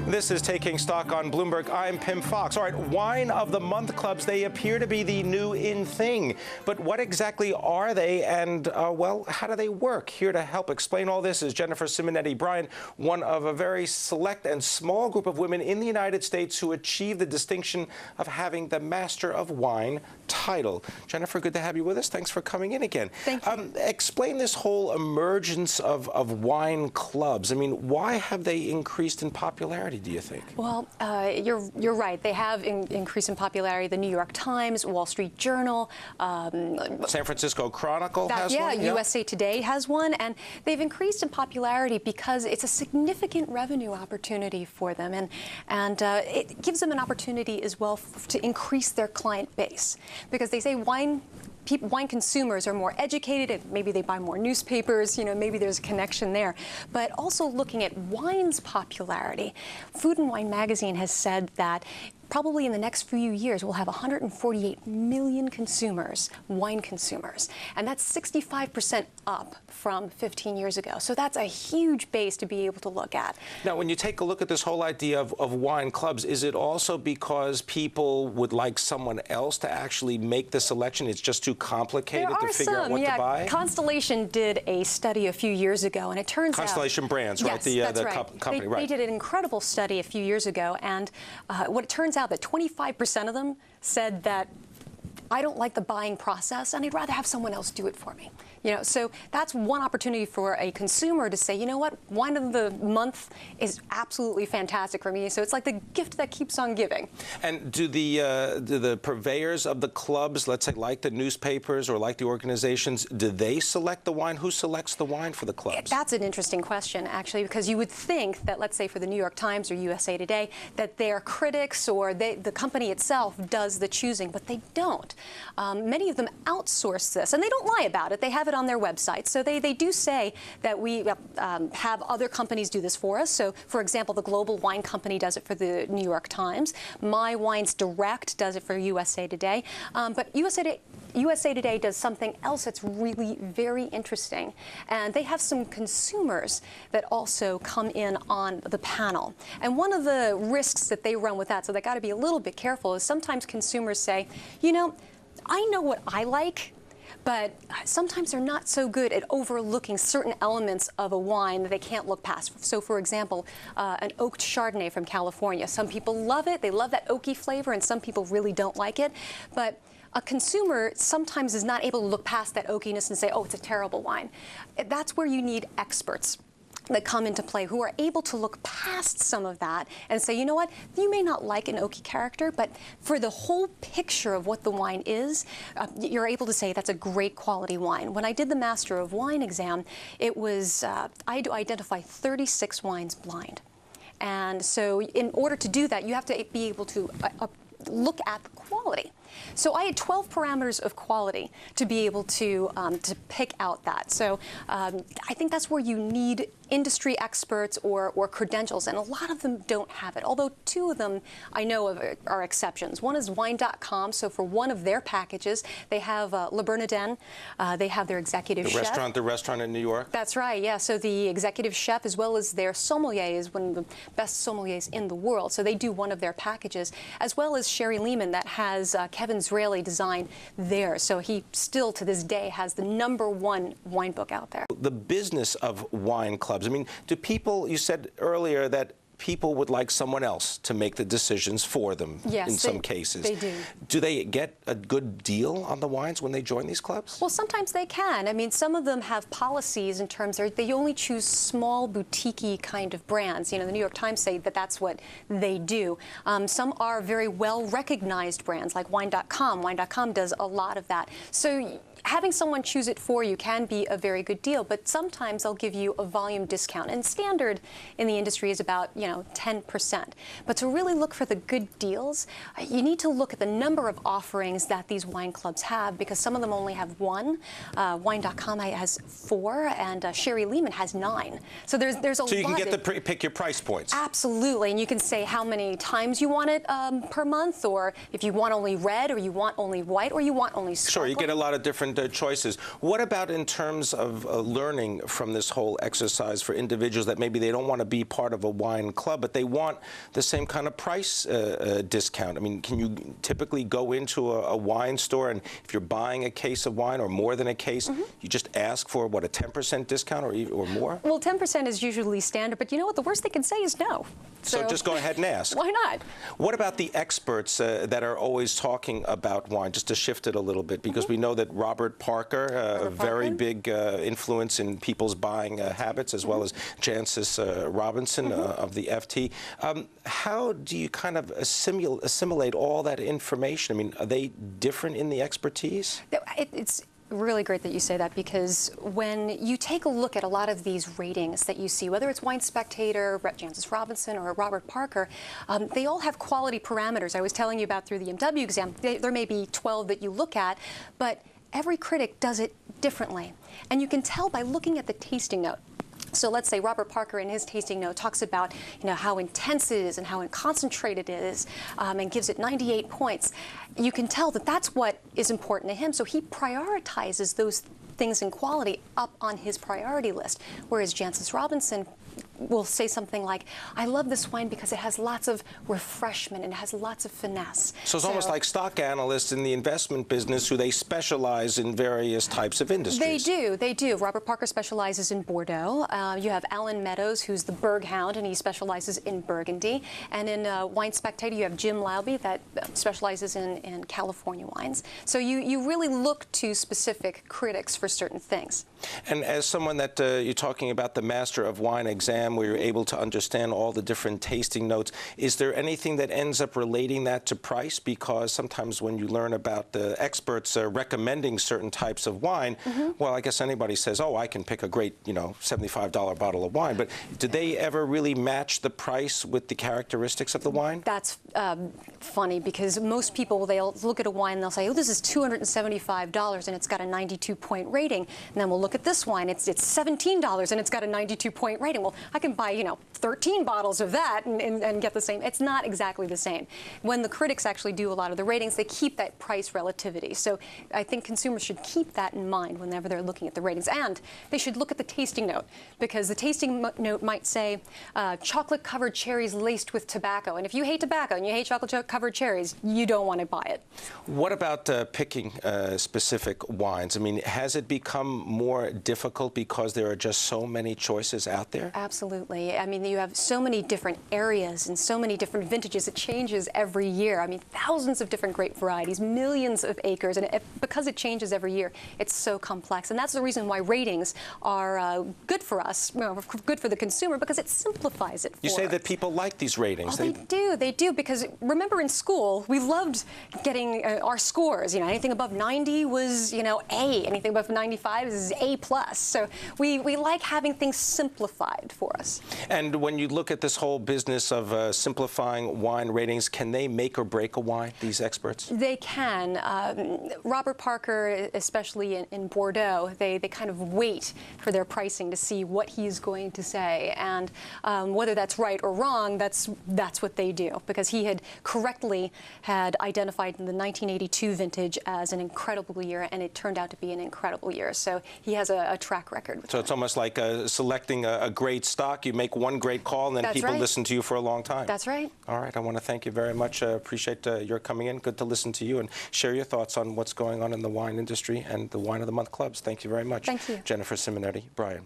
This is Taking Stock on Bloomberg. I'm Pim Fox. All right, Wine of the Month clubs, they appear to be the new in thing. But what exactly are they and, well, how do they work? Here to help explain all this is Jennifer Simonetti-Bryan, one of a very select and small group of women in the United States who achieved the distinction of having the Master of Wine title. Jennifer, good to have you with us. Thanks for coming in again. Thank you. Explain this whole emergence of wine clubs. I mean, why have they increased in popularity, do you think? Well, you're right. They have increased in popularity. The New York Times, Wall Street Journal, San Francisco Chronicle has one. Yeah, USA Today has one, and they've increased in popularity because it's a significant revenue opportunity for them, and it gives them an opportunity as well to increase their client base, because they say wine consumers are more educated, and maybe they buy more newspapers, maybe there's a connection there. But also looking at wine's popularity, Food and Wine magazine has said that probably in the next few years, we'll have 148 million consumers, wine consumers, and that's 65% up from 15 years ago. So that's a huge base to be able to look at. Now, when you take a look at this whole idea of wine clubs, is it also because people would like someone else to actually make the selection? It's just too complicated to figure out what to buy? Constellation did a study a few years ago, and it turns Constellation Brands, right? Yes, the right. company, right. They did an incredible study a few years ago, and what it turns out that 25% of them said that I don't like the buying process and I'd rather have someone else do it for me. So that's one opportunity for a consumer to say, you know what, Wine of the Month is absolutely fantastic for me. So it's like the gift that keeps on giving. And do the purveyors of the clubs, let's say like the newspapers or like the organizations, do they select the wine? Who selects the wine for the clubs? That's an interesting question, actually, because you would think that, let's say for the New York Times or USA Today, that their critics or the company itself does the choosing, but they don't. Many of them outsource this, and they don't lie about it. They have it on their website. So they do say that we have other companies do this for us. So, for example, the Global Wine Company does it for the New York Times. My Wines Direct does it for USA Today. But USA Today does something else that's really very interesting. And they have some consumers that also come in on the panel. And one of the risks that they run with that, so they got to be a little bit careful, is sometimes consumers say, I know what I like, but sometimes they're not so good at overlooking certain elements of a wine that they can't look past. So, for example, an oaked Chardonnay from California. Some people love it. They love that oaky flavor, and some people really don't like it. But a consumer sometimes is not able to look past that oakiness and say, oh, it's a terrible wine. That's where you need experts that come into play who are able to look past some of that and say, you know what, you may not like an oaky character, but for the whole picture of what the wine is, you're able to say that's a great quality wine. When I did the Master of Wine exam, it was, I had to identify 36 wines blind. And so in order to do that, you have to be able to look at the quality. So I had 12 parameters of quality to be able to pick out that. So I think that's where you need industry experts or credentials, and a lot of them don't have it, although two of them I know of are exceptions. One is Wine.com, so for one of their packages, they have Le Bernardin, they have their executive chef. The restaurant in New York? That's right, yeah. So the executive chef, as well as their sommelier, is one of the best sommeliers in the world. So they do one of their packages, as well as Sherry Lehman, that has Kevin Zraeli design theirs. So he still, to this day, has the #1 wine book out there. The business of wine clubs, I mean, do people, you said earlier that people would like someone else to make the decisions for them in some cases. They do. Do they get a good deal on the wines when they join these clubs? Well, sometimes they can. I mean, some of them have policies in terms of they only choose small, boutique-y kind of brands. The New York Times say that that's what they do. Some are very well-recognized brands, like Wine.com. Wine.com does a lot of that. So having someone choose it for you can be a very good deal, but sometimes they'll give you a volume discount. And standard in the industry is about, 10%. But to really look for the good deals, you need to look at the number of offerings that these wine clubs have, because some of them only have one. Wine.com has 4, and Sherry Lehman has 9. So there's a lot. So you can get to pick your price points. Absolutely, and you can say how many times you want it per month, or if you want only red, or you want only white, or you want only sparkling. Sure, you get a lot of different different choices. What about in terms of learning from this whole exercise for individuals that maybe they don't want to be part of a wine club, but they want the same kind of price discount? I mean, can you typically go into a wine store, and if you're buying a case of wine or more than a case, you just ask for, what, a 10% discount or more? Well, 10% is usually standard, but you know what? The worst they can say is no. So just go ahead and ask. Why not? What about the experts that are always talking about wine, just to shift it a little bit, because we know that Robert Parker, a very big influence in people's buying habits, as well as Jancis Robinson of the FT. How do you kind of assimilate all that information? I mean, are they different in the expertise? It's really great that you say that, because when you take a look at a lot of these ratings that you see, whether it's Wine Spectator, Jancis Robinson, or Robert Parker, they all have quality parameters. I was telling you about through the MW exam. There may be 12 that you look at, but every critic does it differently. And you can tell by looking at the tasting note. So let's say Robert Parker in his tasting note talks about, how intense it is and how concentrated it is, and gives it 98 points. You can tell that that's what is important to him. So he prioritizes those things in quality up on his priority list. Whereas Jancis Robinson will say something like, I love this wine because it has lots of refreshment and it has lots of finesse. So it's almost like stock analysts in the investment business who they specialize in various types of industries. They do. Robert Parker specializes in Bordeaux. You have Alan Meadows, who's the Berghound, and he specializes in Burgundy. And in Wine Spectator, you have Jim Lauby that specializes in California wines. So you really look to specific critics for certain things. And as someone that you're talking about the Master of Wine exam, where you're able to understand all the different tasting notes, is there anything that ends up relating that to price? Because sometimes when you learn about the experts recommending certain types of wine, well, I guess anybody says, oh, I can pick a great, $75 bottle of wine. But do they ever really match the price with the characteristics of the wine? That's funny, because most people, they'll look at a wine and they'll say, oh, this is $275 and it's got a 92-point rating. And then we'll look at this wine, it's $17 and it's got a 92-point rating. Well, I can buy, 13 bottles of that and get the same. It's not exactly the same. When the critics actually do a lot of the ratings, they keep that price relativity. So I think consumers should keep that in mind whenever they're looking at the ratings. And they should look at the tasting note, because the tasting note might say chocolate-covered cherries laced with tobacco. And if you hate tobacco and you hate chocolate-covered cherries, you don't want to buy it. What about picking specific wines? I mean, has it become more difficult because there are just so many choices out there? Absolutely. I mean, you have so many different areas and so many different vintages. It changes every year. I mean, thousands of different grape varieties, millions of acres, and because it changes every year, it's so complex. And that's the reason why ratings are good for us, good for the consumer, because it simplifies it for us. You say that people like these ratings. Oh, they do, because remember in school, we loved getting our scores. Anything above 90 was, A. Anything above 95 is A+. So we like having things simplified for us. And when you look at this whole business of simplifying wine ratings, can they make or break a wine, these experts? They can. Robert Parker, especially in Bordeaux, they kind of wait for their pricing to see what he's going to say. And whether that's right or wrong, that's what they do, because he had correctly identified the 1982 vintage as an incredible year, and it turned out to be an incredible year. So he has a track record with So it's almost like selecting a great stock. You make one great call, and then people listen to you for a long time. That's right. All right. I want to thank you very much. Appreciate your coming in. Good to listen to you and share your thoughts on what's going on in the wine industry and the Wine of the Month clubs. Thank you very much. Thank you. Jennifer Simonetti-Bryan.